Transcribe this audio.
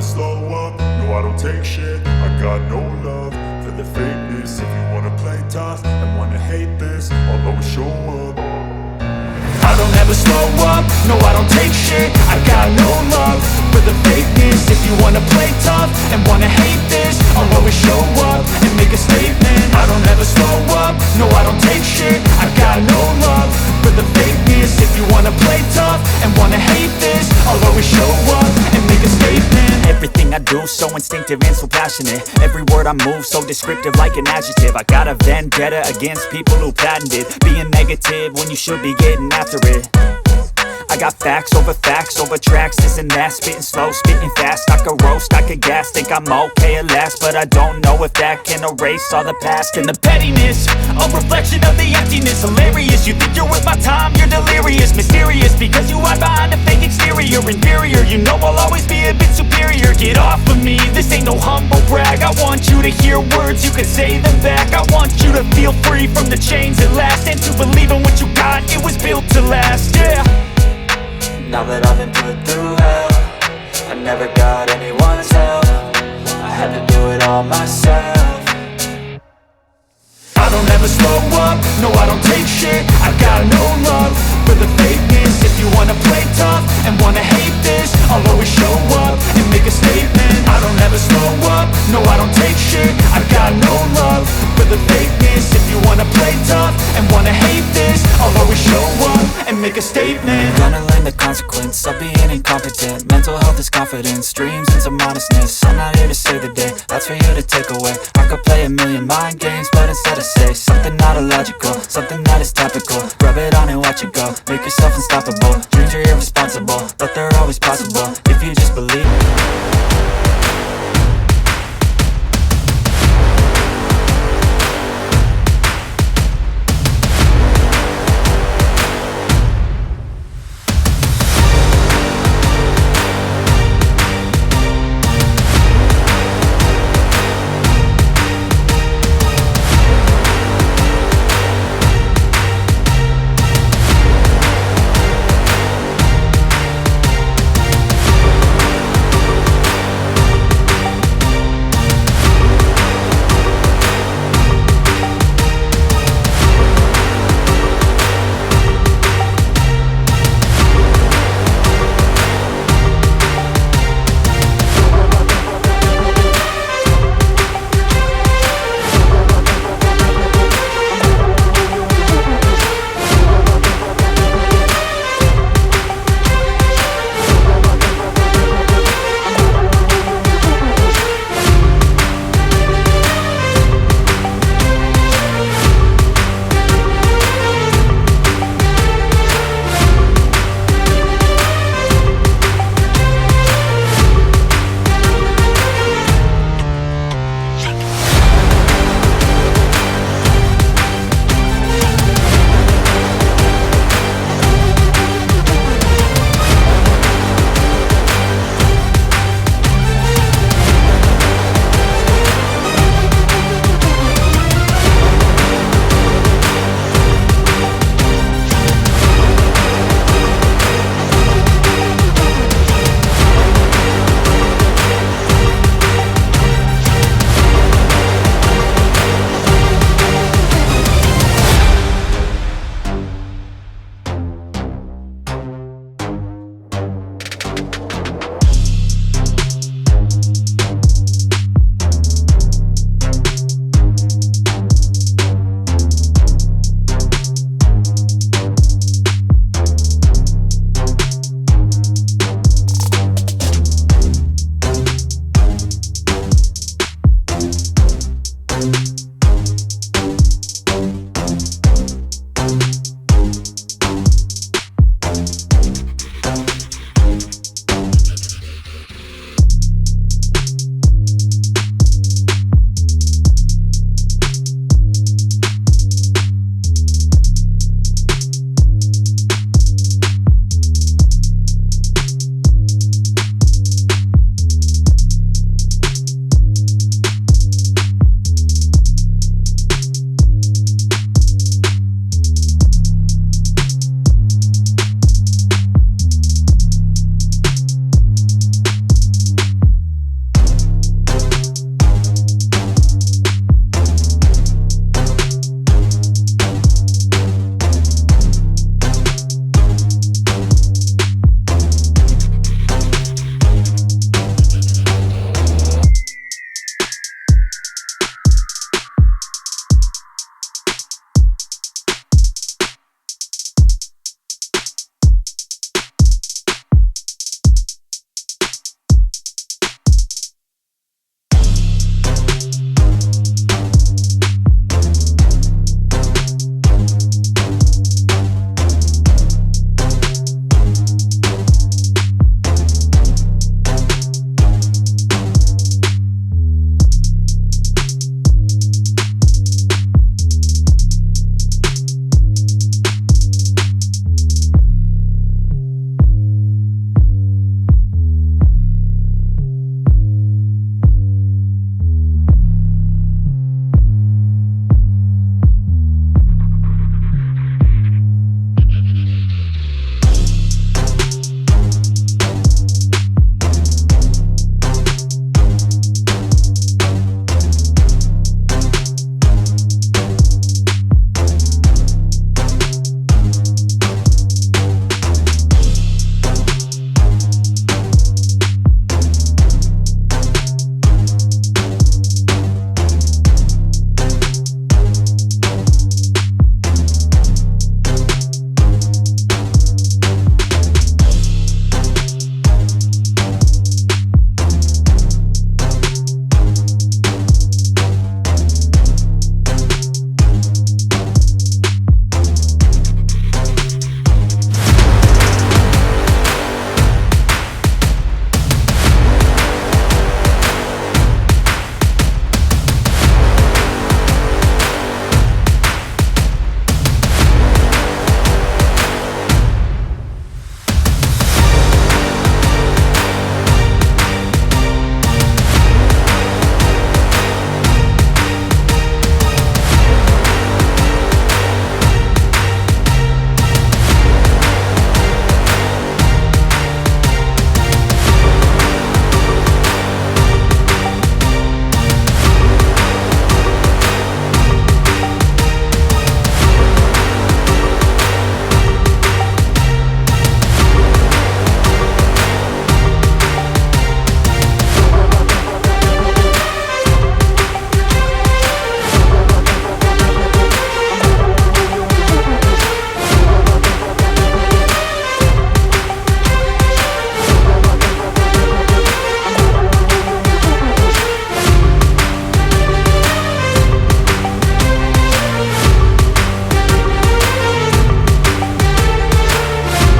slow up, no I don't take shit. I got no love for the fakeness. If you wanna play tough and wanna hate this, I'll always show up. I don't ever slow up, no I don't take shit. I got no love for the fakeness. If you wanna play tough and wanna hate this, I'll always show up and make a statement. I don't ever slow up, no I don't take shit. I got no love for the fakeness. If you wanna play tough and wanna hate this, I'll always show up and make a statement. Everything I do so instinctive and so passionate. Every word I move so descriptive like an adjective. I got a vendetta against people who patented being negative when you should be getting after it. I got facts over tracks, this and that. Spitting slow, spitting fast, I could roast, I could gas. Think I'm okay at last, but I don't know if that can erase all the past. And the pettiness, a reflection of the emptiness. Hilarious, you think you're worth my time, you're delirious. Mysterious, because you hide behind a fake exterior. Inferior, you know I'll always be a bit superior. Get off of me, this ain't no humble brag. I want you to hear words, you can say them back. I want you to feel free from the chains at last, and to believe in what you got, it was built to last, yeah. Now that I've been put through hell, I never got anyone's help. I had to do it all myself. I don't ever slow up, no I don't take shit. I got no love for the fakeness. If you wanna play tough and wanna hate this, I'll always show up and make a statement. I don't ever slow up, no I don't take shit. I got no love for the fakeness. If you wanna play tough and wanna hate this, I'll always show up and make a statement. Gonna learn the consequence of being incompetent. Mental health is confidence, dreams and some honestness. I'm not here to save the day, that's for you to take away. I could play a million mind games, but instead I say something not illogical, something that is topical. Rub it on and watch it go, make yourself unstoppable. Dreams are irresponsible, but they're always possible if you just believe.